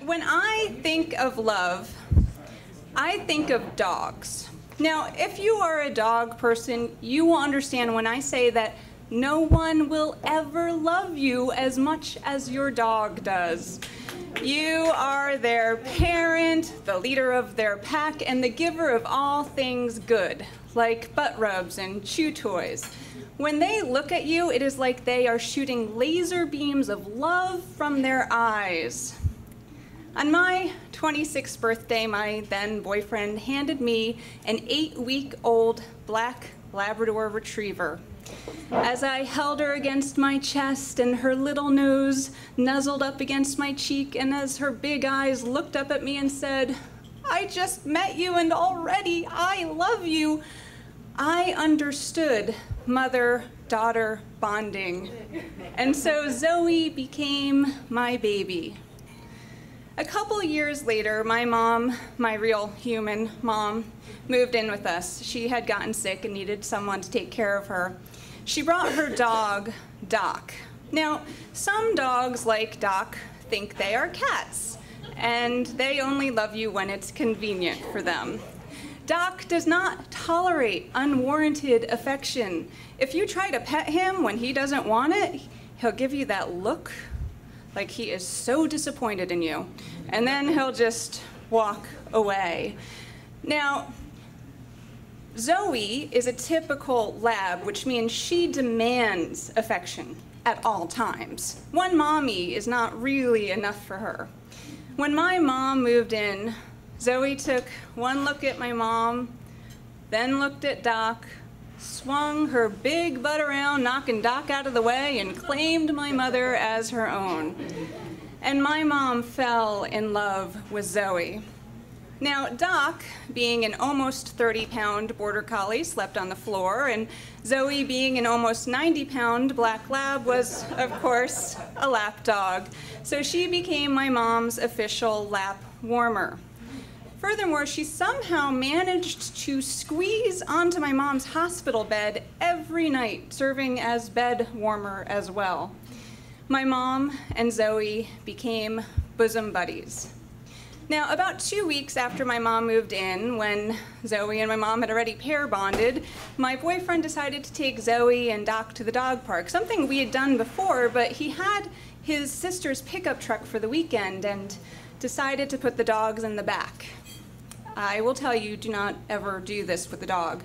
When I think of love, I think of dogs. Now, if you are a dog person, you will understand when I say that no one will ever love you as much as your dog does. You are their parent, the leader of their pack, and the giver of all things good, like butt rubs and chew toys. When they look at you, it is like they are shooting laser beams of love from their eyes. On my 26th birthday, my then boyfriend handed me an 8-week-old black Labrador retriever. As I held her against my chest and her little nose nuzzled up against my cheek, and as her big eyes looked up at me and said, "I just met you and already I love you," I understood mother-daughter bonding. And so Zoe became my baby. A couple years later, my mom, my real human mom, moved in with us. She had gotten sick and needed someone to take care of her. She brought her dog, Doc. Now, some dogs like Doc think they are cats, and they only love you when it's convenient for them. Doc does not tolerate unwarranted affection. If you try to pet him when he doesn't want it, he'll give you that look like he is so disappointed in you, and then he'll just walk away. Now, Zoe is a typical lab, which means she demands affection at all times. One mommy is not really enough for her. When my mom moved in, Zoe took one look at my mom, then looked at Doc, swung her big butt around, knocking Doc out of the way, and claimed my mother as her own. And my mom fell in love with Zoe. Now, Doc, being an almost 30-pound border collie, slept on the floor, and Zoe, being an almost 90-pound black lab, was, of course, a lap dog. So she became my mom's official lap warmer. Furthermore, she somehow managed to squeeze onto my mom's hospital bed every night, serving as bed warmer as well. My mom and Zoe became bosom buddies. Now, about 2 weeks after my mom moved in, when Zoe and my mom had already pair bonded, my boyfriend decided to take Zoe and Doc to the dog park, something we had done before, but he had his sister's pickup truck for the weekend and decided to put the dogs in the back. I will tell you, do not ever do this with the dog.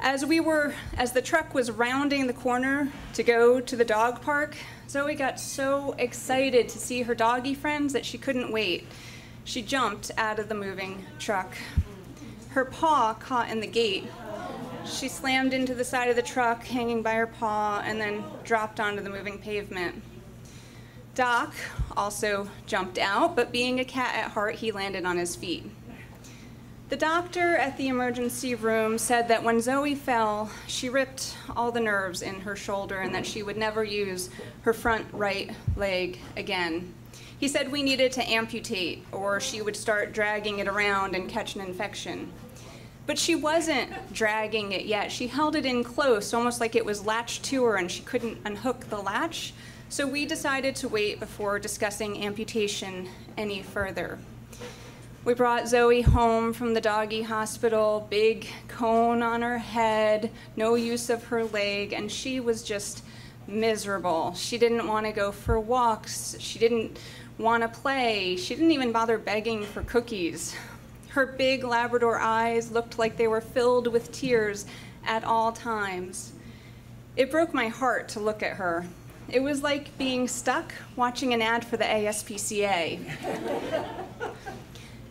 As the truck was rounding the corner to go to the dog park, Zoe got so excited to see her doggy friends that she couldn't wait. She jumped out of the moving truck. Her paw caught in the gate. She slammed into the side of the truck, hanging by her paw, and then dropped onto the moving pavement. Doc also jumped out, but being a cat at heart, he landed on his feet. The doctor at the emergency room said that when Zoe fell, she ripped all the nerves in her shoulder and that she would never use her front right leg again. He said we needed to amputate, or she would start dragging it around and catch an infection. But she wasn't dragging it yet. She held it in close, almost like it was latched to her and she couldn't unhook the latch. So we decided to wait before discussing amputation any further. We brought Zoe home from the doggy hospital, big cone on her head, no use of her leg, and she was just miserable. She didn't want to go for walks. She didn't want to play. She didn't even bother begging for cookies. Her big Labrador eyes looked like they were filled with tears at all times. It broke my heart to look at her. It was like being stuck watching an ad for the ASPCA.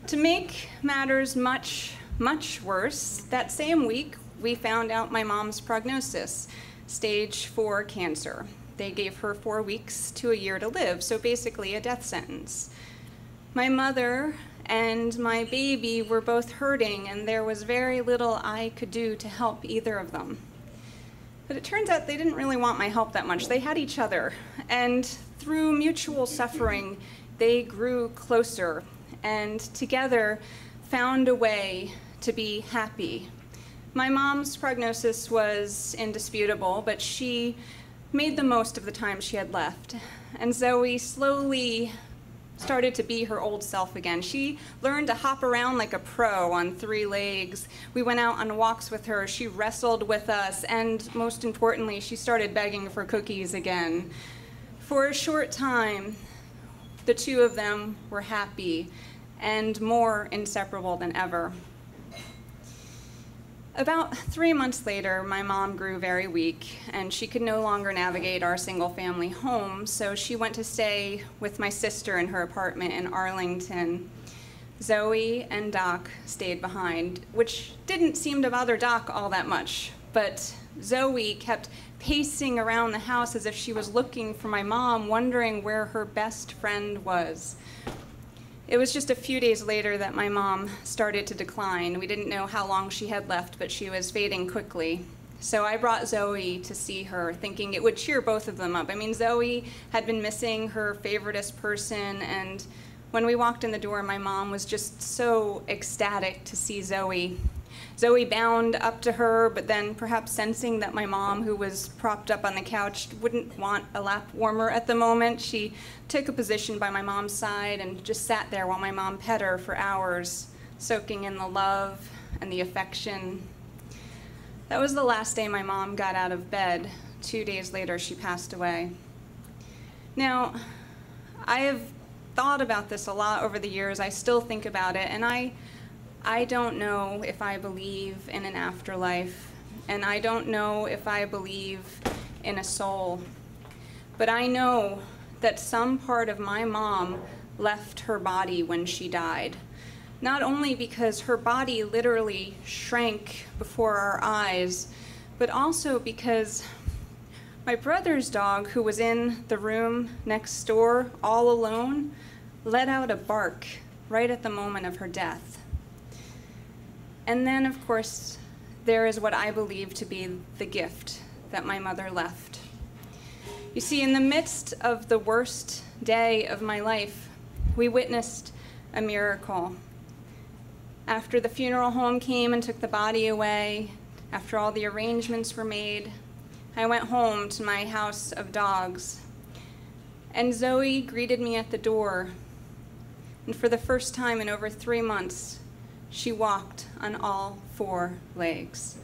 To make matters much, much worse, that same week we found out my mom's prognosis, stage 4 cancer. They gave her 4 weeks to a year to live, so basically a death sentence. My mother and my baby were both hurting, and there was very little I could do to help either of them. But it turns out they didn't really want my help that much. They had each other, and through mutual suffering, they grew closer, and together found a way to be happy. My mom's prognosis was indisputable, but she made the most of the time she had left. And Zoe slowly started to be her old self again. She learned to hop around like a pro on 3 legs. We went out on walks with her. She wrestled with us. And most importantly, she started begging for cookies again. For a short time, the two of them were happy and more inseparable than ever. About 3 months later, my mom grew very weak, and she could no longer navigate our single-family home, so she went to stay with my sister in her apartment in Arlington. Zoe and Doc stayed behind, which didn't seem to bother Doc all that much, but Zoe kept pacing around the house as if she was looking for my mom, wondering where her best friend was. It was just a few days later that my mom started to decline. We didn't know how long she had left, but she was fading quickly. So I brought Zoe to see her, thinking it would cheer both of them up. I mean, Zoe had been missing her favoriteest person, and when we walked in the door, my mom was just so ecstatic to see Zoe. Zoe bounded up to her, but then perhaps sensing that my mom, who was propped up on the couch, wouldn't want a lap warmer at the moment, she took a position by my mom's side and just sat there while my mom pet her for hours, soaking in the love and the affection. That was the last day my mom got out of bed. 2 days later, she passed away. Now, I have thought about this a lot over the years. I still think about it, and I don't know if I believe in an afterlife, and I don't know if I believe in a soul. But I know that some part of my mom left her body when she died. Not only because her body literally shrank before our eyes, but also because my brother's dog, who was in the room next door all alone, let out a bark right at the moment of her death. And then, of course, there is what I believe to be the gift that my mother left. You see, in the midst of the worst day of my life, we witnessed a miracle. After the funeral home came and took the body away, after all the arrangements were made, I went home to my house of dogs. And Zoe greeted me at the door. And for the first time in over 3 months, she walked on all 4 legs.